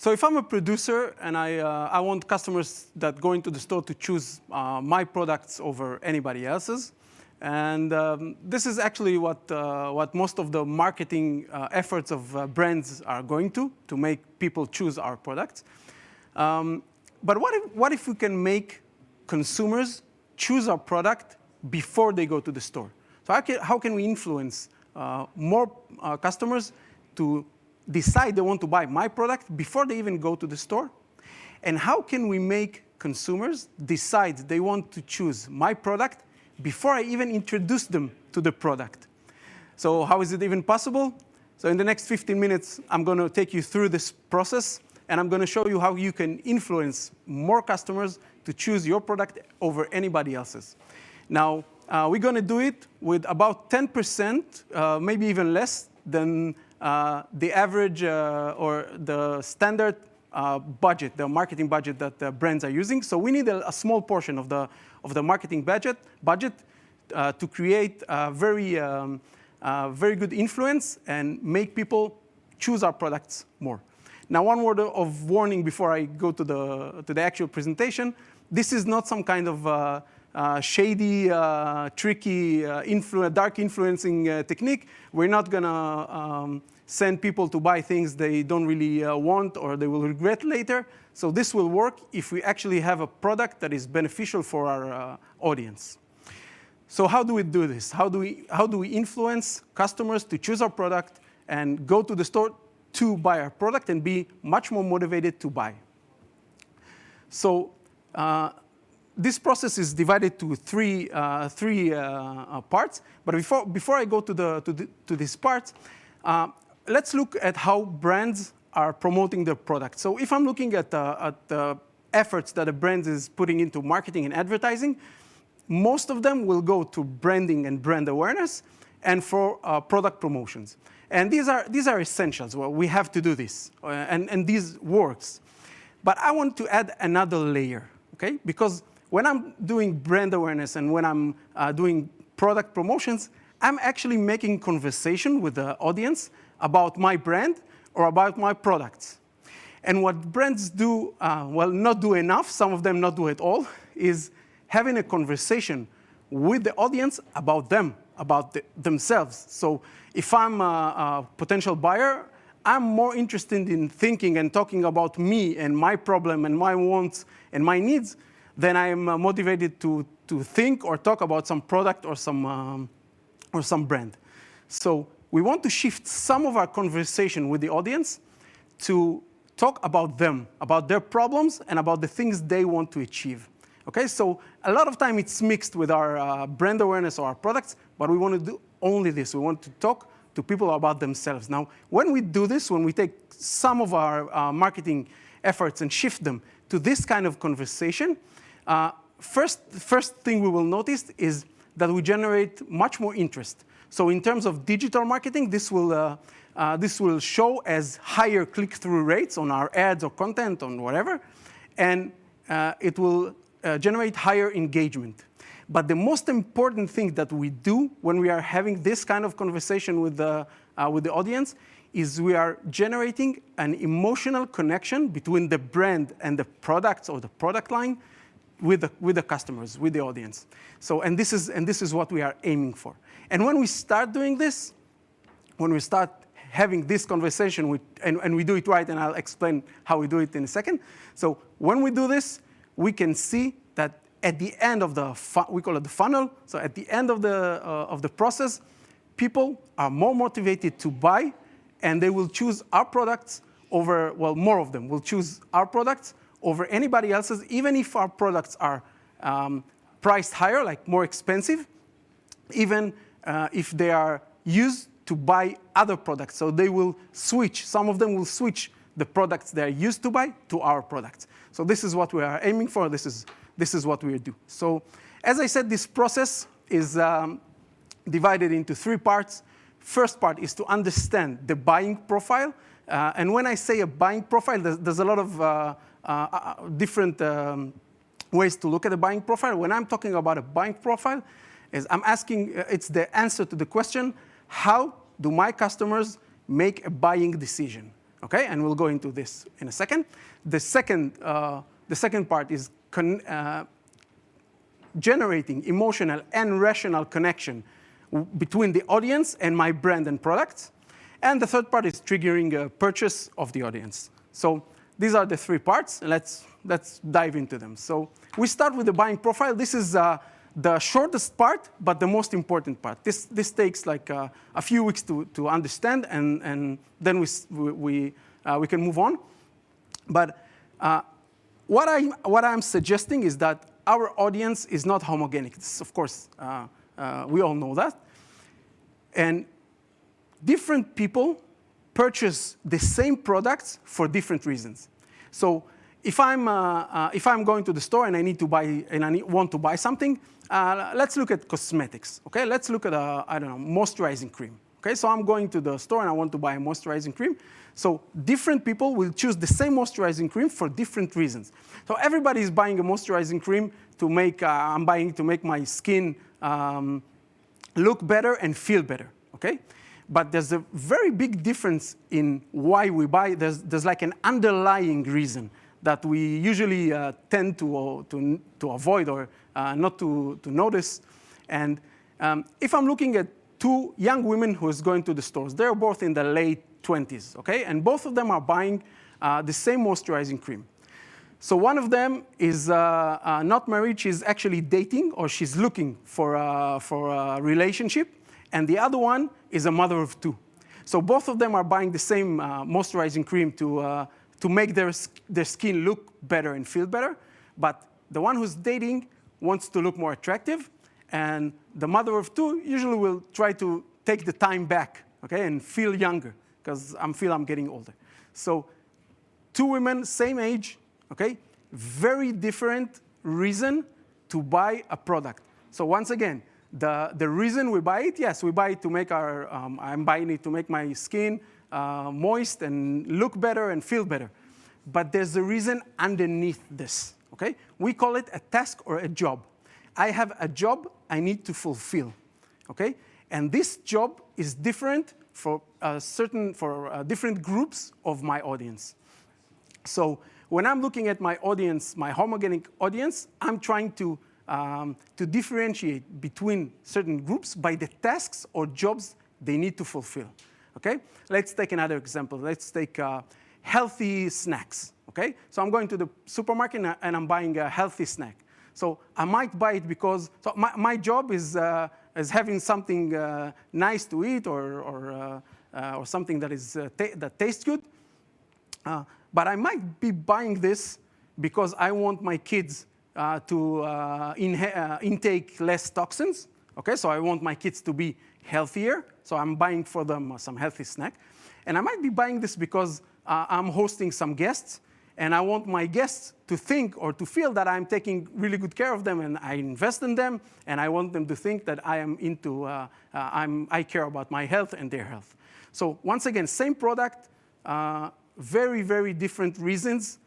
So if I'm a producer and I want customers that go into the store to choose my products over anybody else's, and this is actually what most of the marketing efforts of brands are going to make people choose our products. But what if we can make consumers choose our product before they go to the store? So how can we influence more customers to decide they want to buy my product before they even go to the store? And how can we make consumers decide they want to choose my product before I even introduce them to the product? So how is it even possible? So in the next 15 minutes, I'm going to take you through this process, and I'm going to show you how you can influence more customers to choose your product over anybody else's. Now, we're going to do it with about 10%, maybe even less than the average or the standard budget, the marketing budget that brands are using. So we need a small portion of the marketing budget to create very good influence and make people choose our products more. Now, one word of warning before I go to the actual presentation. This is not some kind of shady, tricky, dark influencing technique. We're not going to send people to buy things they don't really want or they will regret later. So this will work if we actually have a product that is beneficial for our audience. So how do we do this? How do we influence customers to choose our product and go to the store to buy our product and be much more motivated to buy? So this process is divided to three parts. But before I go to these parts, let's look at how brands are promoting their product. So if I'm looking at the efforts that a brand is putting into marketing and advertising, most of them will go to branding and brand awareness and for product promotions. And these are essentials. Well, we have to do this, and these works. But I want to add another layer, okay? Because when I'm doing brand awareness and when I'm doing product promotions, I'm actually making conversation with the audience about my brand or about my products. And what brands do, well, not do enough, some of them not do at all, is having a conversation with the audience about them, about themselves. So if I'm a potential buyer, I'm more interested in thinking and talking about me and my problem and my wants and my needs than I am motivated to think or talk about some product or some brand. So we want to shift some of our conversation with the audience to talk about them, about their problems, and about the things they want to achieve. Okay, so a lot of time it's mixed with our brand awareness or our products, but we want to do only this. We want to talk to people about themselves. Now, when we do this, when we take some of our marketing efforts and shift them to this kind of conversation, first thing we will notice is that we generate much more interest. So in terms of digital marketing, this will show as higher click-through rates on our ads or content on whatever, and it will generate higher engagement. But the most important thing that we do when we are having this kind of conversation with the audience is we are generating an emotional connection between the brand and the products or the product line with the customers, with the audience. So, and this is what we are aiming for. And when we start doing this, when we start having this conversation, and we do it right, and I'll explain how we do it in a second. So when we do this, we can see that at the end of we call it the funnel. So at the end of the process, people are more motivated to buy, and they will choose our products over, well, more of them will choose our products over anybody else's, even if our products are priced higher, like more expensive, even if they are used to buy other products. So they will switch. Some of them will switch the products they are used to buy to our products. So this is what we are aiming for. This is what we do. So as I said, this process is divided into three parts. First part is to understand the buying profile. And when I say a buying profile, there's a lot of different ways to look at a buying profile. When I'm talking about a buying profile, I'm asking, it's the answer to the question, how do my customers make a buying decision? okay? And we'll go into this in a second. The second part is generating emotional and rational connection between the audience and my brand and products. And the third part is triggering a purchase of the audience. So these are the three parts. Let's dive into them. So we start with the buying profile. This is the shortest part, but the most important part. This takes like a few weeks to understand, and then we can move on. But what I'm suggesting is that our audience is not homogeneous. Of course, we all know that. And different people purchase the same products for different reasons. So if I'm going to the store and I need to buy and I want to buy something, let's look at cosmetics. Okay, let's look at I don't know, moisturizing cream. Okay, so I'm going to the store and I want to buy a moisturizing cream. So different people will choose the same moisturizing cream for different reasons. So everybody is buying a moisturizing cream to make I'm buying to make my skin look better and feel better. Okay. But there's a very big difference in why we buy. There's like an underlying reason that we usually tend to avoid or not to notice. And if I'm looking at two young women who is going to the stores, they're both in the late 20s, okay? And both of them are buying the same moisturizing cream. So one of them is not married, she's actually dating, or she's looking for a relationship. And the other one is a mother of two. So both of them are buying the same moisturizing cream to make their skin look better and feel better. But the one who's dating wants to look more attractive. And the mother of two usually will try to take the time back, okay, and feel younger, because I feel I'm getting older. So two women, same age, okay, very different reason to buy a product. So once again, the reason we buy it, yes, we buy it to make I'm buying it to make my skin moist and look better and feel better. But there's a reason underneath this, okay? We call it a task or a job. I have a job I need to fulfill, okay? And this job is different for different groups of my audience. So when I'm looking at my audience, my homogenic audience, I'm trying to differentiate between certain groups by the tasks or jobs they need to fulfill, okay? Let's take another example. Let's take healthy snacks, okay? So I'm going to the supermarket and I'm buying a healthy snack. So I might buy it because my job is having something nice to eat or something that tastes good. But I might be buying this because I want my kids to intake less toxins. Okay, so I want my kids to be healthier. So I'm buying for them some healthy snack. And I might be buying this because I'm hosting some guests. And I want my guests to think or to feel that I'm taking really good care of them and I invest in them. And I want them to think that I am I care about my health and their health. So once again, same product, very, very different reasons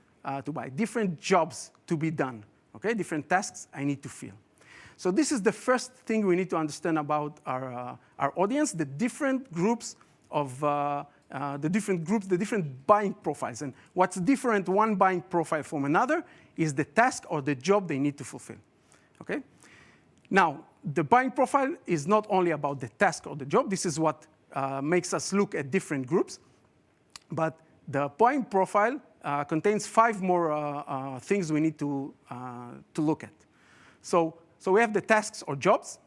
to buy, different jobs to be done, okay? Different tasks I need to fill. So this is the first thing we need to understand about our audience, the different groups of the different buying profiles. And what's different one buying profile from another is the task or the job they need to fulfill, okay? Now, the buying profile is not only about the task or the job. This is what makes us look at different groups. But the buying profile contains 5 more things we need to look at. So we have the tasks or jobs.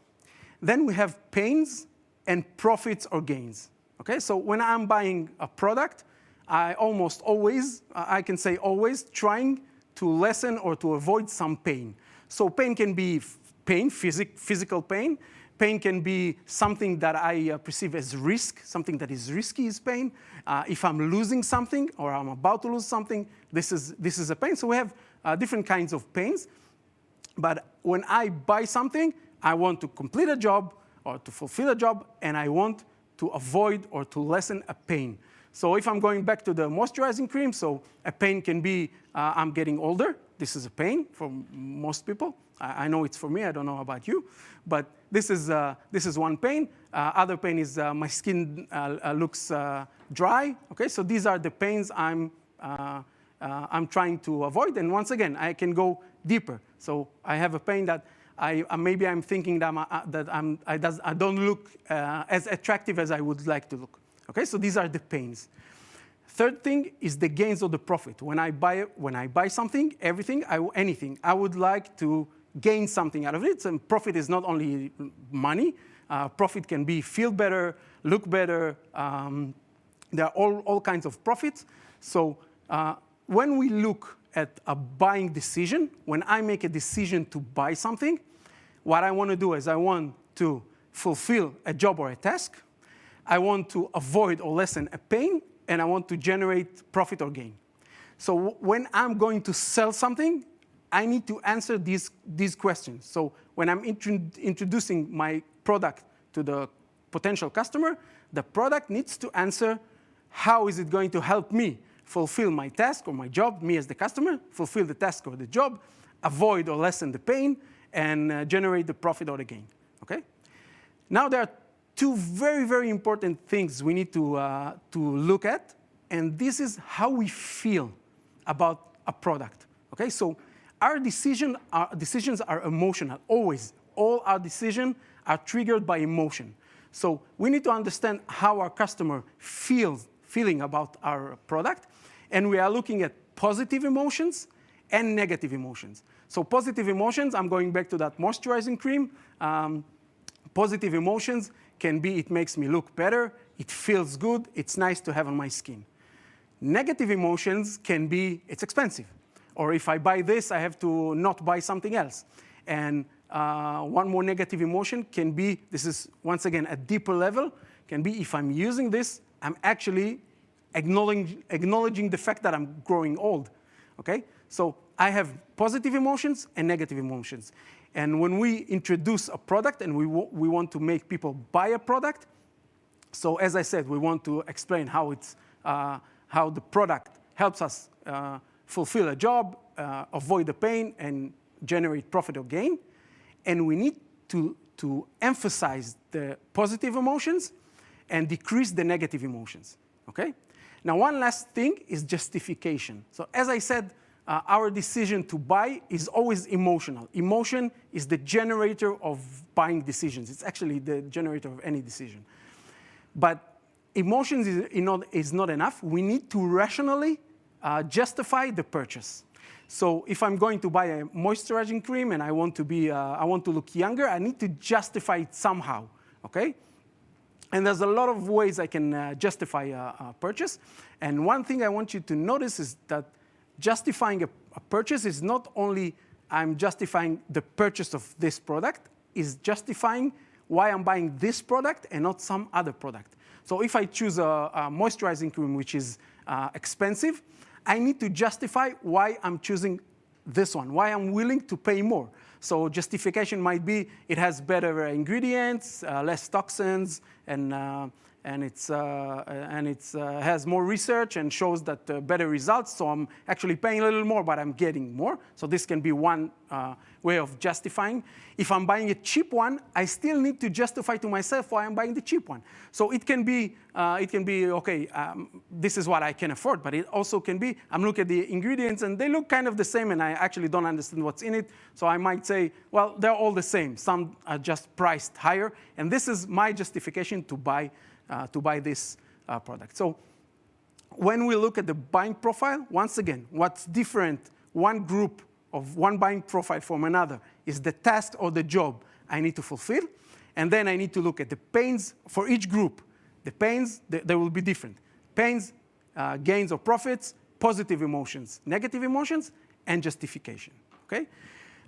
Then we have pains and profits or gains. Okay, so when I'm buying a product, I almost always, I can say always, trying to lessen or to avoid some pain. So pain can be pain, physical pain. Pain can be something that I perceive as risk. Something that is risky is pain. If I'm losing something or I'm about to lose something, this is a pain. So we have different kinds of pains. But when I buy something, I want to complete a job or to fulfill a job, and I want to avoid or to lessen a pain. So if I'm going back to the moisturizing cream, so a pain can be I'm getting older, This is a pain for most people. I know it's for me. I don't know about you. But this is one pain. Other pain is my skin looks dry. Okay, so these are the pains I'm trying to avoid. And once again, I can go deeper. So I have a pain that maybe I'm thinking that I don't look as attractive as I would like to look. Okay, so these are the pains. Third thing is the gains or the profit. When I buy something, anything, I would like to gain something out of it. And profit is not only money. Profit can be feel better, look better. There are all kinds of profits. So when we look at a buying decision, when I make a decision to buy something, what I want to do is I want to fulfill a job or a task. I want to avoid or lessen a pain, and I want to generate profit or gain. So when I'm going to sell something, I need to answer these questions. So when I'm introducing my product to the potential customer, the product needs to answer how is it going to help me fulfill my task or my job, me as the customer, fulfill the task or the job, avoid or lessen the pain, and generate the profit or the gain. Okay? Now there are two very, very important things we need to look at, and this is how we feel about a product. Okay? So our decisions are emotional, always. All our decisions are triggered by emotion. So we need to understand how our customer feeling about our product, and we are looking at positive emotions and negative emotions. So positive emotions, I'm going back to that moisturizing cream. Positive emotions can be it makes me look better, it feels good, it's nice to have on my skin. Negative emotions can be it's expensive. Or if I buy this, I have to not buy something else. And one more negative emotion can be, this is once again a deeper level, can be if I'm using this, I'm actually acknowledging the fact that I'm growing old. Okay? So I have positive emotions and negative emotions. And when we introduce a product and we want to make people buy a product, so as I said, we want to explain how the product helps us fulfill a job, avoid the pain, and generate profit or gain. And we need to emphasize the positive emotions and decrease the negative emotions. Okay? Now, one last thing is justification. So as I said, our decision to buy is always emotional. Emotion is the generator of buying decisions. It's actually the generator of any decision. But emotions is not enough. We need to rationally justify the purchase. So if I'm going to buy a moisturizing cream and I want to look younger, I need to justify it somehow. Okay? And there's a lot of ways I can justify a purchase. And one thing I want you to notice is that justifying a purchase is not only I'm justifying the purchase of this product, is justifying why I'm buying this product and not some other product. So if I choose a moisturizing cream which is expensive, I need to justify why I'm choosing this one, why I'm willing to pay more. So justification might be it has better ingredients, less toxins, and it has more research and shows that better results. So I'm actually paying a little more, but I'm getting more. So this can be one way of justifying. If I'm buying a cheap one, I still need to justify to myself why I'm buying the cheap one. So it can be okay, this is what I can afford, but it also can be I'm looking at the ingredients and they look kind of the same, and I actually don't understand what's in it. So I might say, well, they're all the same. Some are just priced higher, and this is my justification to buy this product. So when we look at the buying profile, once again, what's different, one group of one buying profile from another is the task or the job I need to fulfill. And then I need to look at the pains for each group. The pains, they will be different. Pains, gains or profits, positive emotions, negative emotions, and justification. Okay?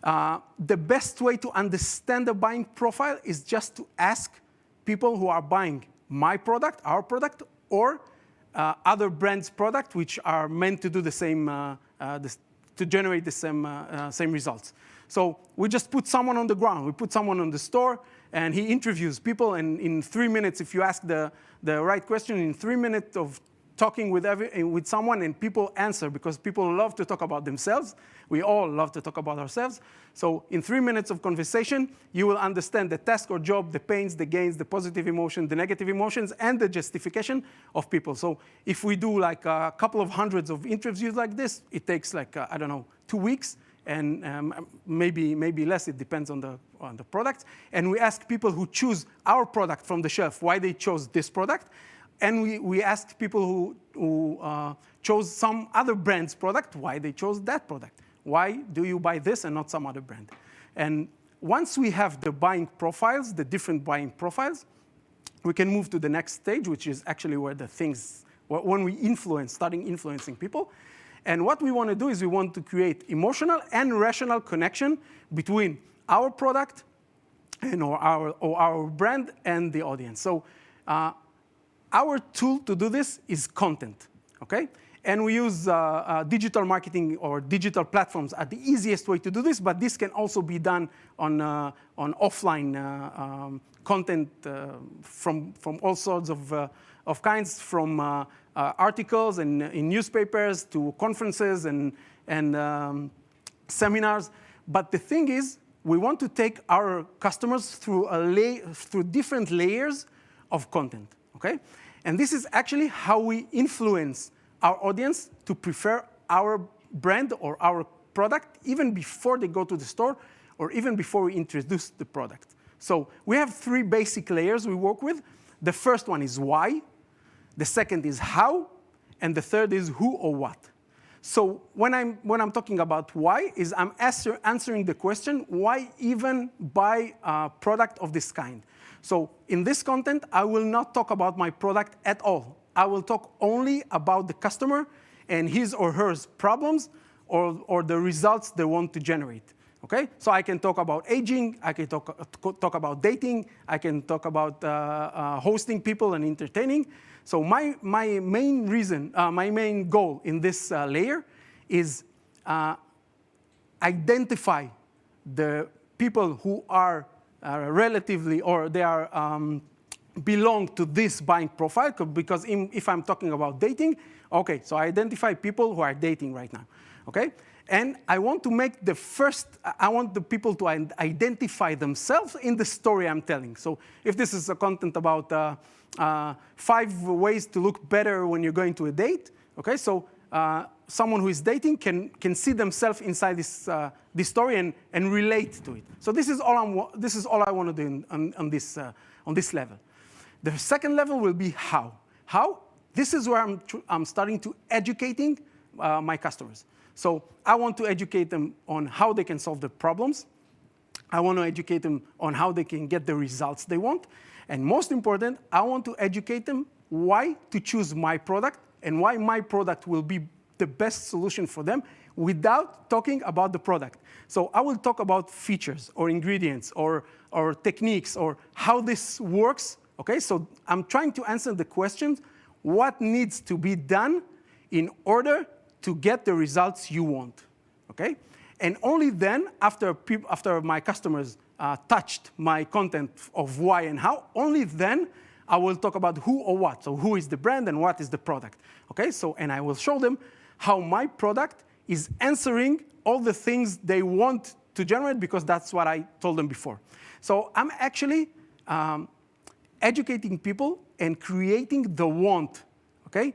The best way to understand the buying profile is just to ask people who are buying my product, our product, or other brands' product, which are meant to do the same, to generate the same results. So we just put someone on the ground. We put someone on the store, and he interviews people. And in 3 minutes, if you ask the right question, in 3 minutes of talking with someone and people answer, because people love to talk about themselves. We all love to talk about ourselves. So in 3 minutes of conversation, you will understand the task or job, the pains, the gains, the positive emotion, the negative emotions, and the justification of people. So if we do like a couple of hundreds of interviews like this, it takes like, I don't know, 2 weeks. And maybe less, it depends on the product. And we ask people who choose our product from the shelf why they chose this product. And we ask people who chose some other brand's product why they chose that product. Why do you buy this and not some other brand? And once we have the buying profiles, the different buying profiles, we can move to the next stage, which is actually where when we starting influencing people. And what we want to do is we want to create emotional and rational connection between our product and or our brand and the audience. So our tool to do this is content, okay? And we use digital marketing or digital platforms as the easiest way to do this, but this can also be done on offline content from all sorts of kinds, from articles and in newspapers to conferences and seminars. But the thing is, we want to take our customers through different layers of content, okay? And this is actually how we influence our audience to prefer our brand or our product even before they go to the store or even before we introduce the product. So we have 3 basic layers we work with. The first one is why. The second is how, and the third is who or what. So when I'm talking about why, is I'm answering the question, why even buy a product of this kind? So in this content, I will not talk about my product at all. I will talk only about the customer and his or her problems or the results they want to generate. Okay? So I can talk about aging, I can talk about dating, I can talk about hosting people and entertaining. So my main goal in this layer is identify the people who are relatively, or they are belong to this buying profile, because if I'm talking about dating, okay, so I identify people who are dating right now, okay? And I want to make I want the people to identify themselves in the story I'm telling. So if this is a content about 5 ways to look better when you're going to a date, okay, so someone who is dating can see themselves inside this story and relate to it. So this is all I want to do on this level. The second level will be how. How? This is where I'm starting to educating my customers. So I want to educate them on how they can solve the problems. I want to educate them on how they can get the results they want. And most important, I want to educate them why to choose my product and why my product will be the best solution for them without talking about the product. So I will talk about features or ingredients or techniques or how this works. Okay, so I'm trying to answer the question, what needs to be done in order to get the results you want, okay? And only then, after my customers touched my content of why and how, only then I will talk about who or what. So who is the brand and what is the product, okay? So, and I will show them how my product is answering all the things they want to generate, because that's what I told them before. So I'm actually educating people and creating the want, okay?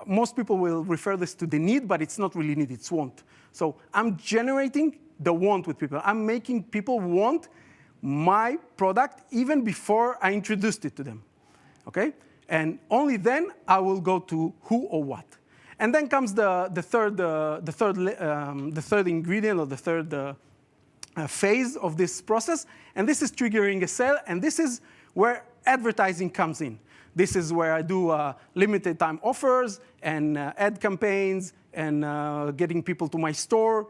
Most people will refer this to the need, but it's not really need, it's want. So I'm generating the want with people. I'm making people want my product even before I introduced it to them, okay? And only then I will go to who or what. And then comes the third ingredient, or the third phase of this process, and this is triggering a sale, and this is where advertising comes in. This is where I do limited time offers and ad campaigns and getting people to my store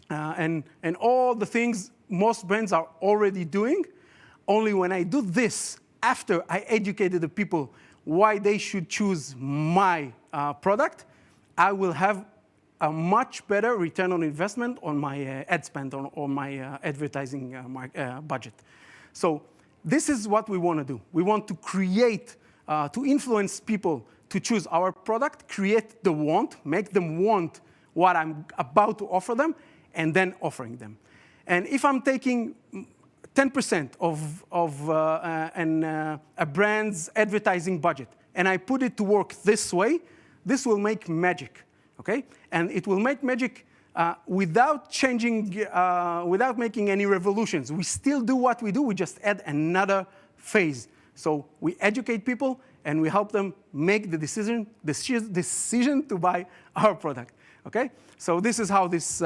and all the things most brands are already doing. Only when I do this, after I educated the people why they should choose my product, I will have a much better return on investment on my ad spend or my advertising budget. So this is what we want to do. We want to create, to influence people to choose our product, create the want, make them want what I'm about to offer them, and then offering them. And if I'm taking 10% of a brand's advertising budget, and I put it to work this way, this will make magic, okay? And it will make magic without changing, without making any revolutions. We still do what we do, we just add another phase. So we educate people, and we help them make the decision to buy our product, okay? So this is how this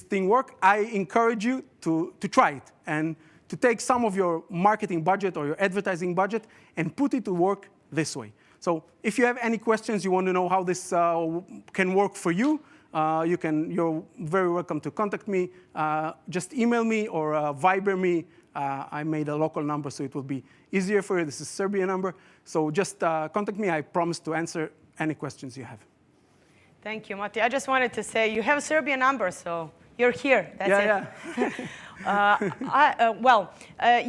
thing works. I encourage you to try it, and to take some of your marketing budget or your advertising budget and put it to work this way. So if you have any questions, you want to know how this can work for you, you're very welcome to contact me. Just email me or Viber me. I made a local number, so it will be easier for you. This is Serbia number. So just contact me. I promise to answer any questions you have. Thank you, Moty. I just wanted to say you have a Serbian number, so you're here. That's it.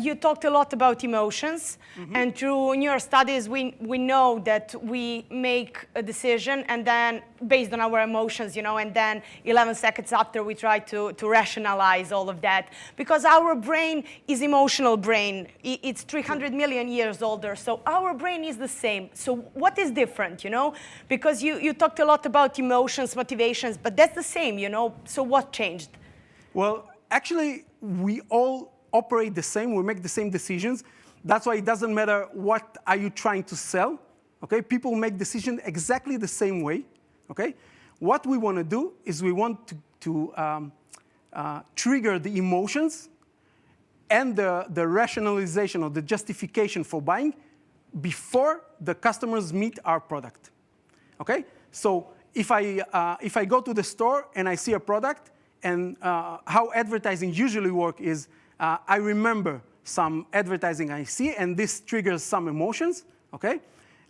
You talked a lot about emotions, and through your studies, we know that we make a decision, and then based on our emotions, and then 11 seconds after we try to rationalize all of that, because our brain is emotional brain. It's 300 million years older, so our brain is the same. So what is different, Because you talked a lot about emotions, motivations, but that's the same, So what changed? Well, actually, we all operate the same. We make the same decisions. That's why it doesn't matter what are you trying to sell. Okay, people make decisions exactly the same way. Okay, what we want to do is we want to trigger the emotions and the rationalization or the justification for buying before the customers meet our product. Okay, so if I go to the store and I see a product, and how advertising usually works is I remember some advertising I see, and this triggers some emotions, okay?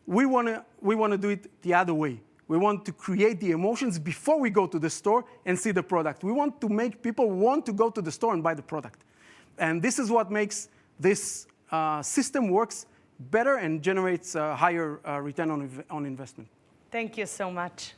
We wanna do it the other way. We want to create the emotions before we go to the store and see the product. We want to make people want to go to the store and buy the product. And this is what makes this system works better and generates a higher return on investment. Thank you so much.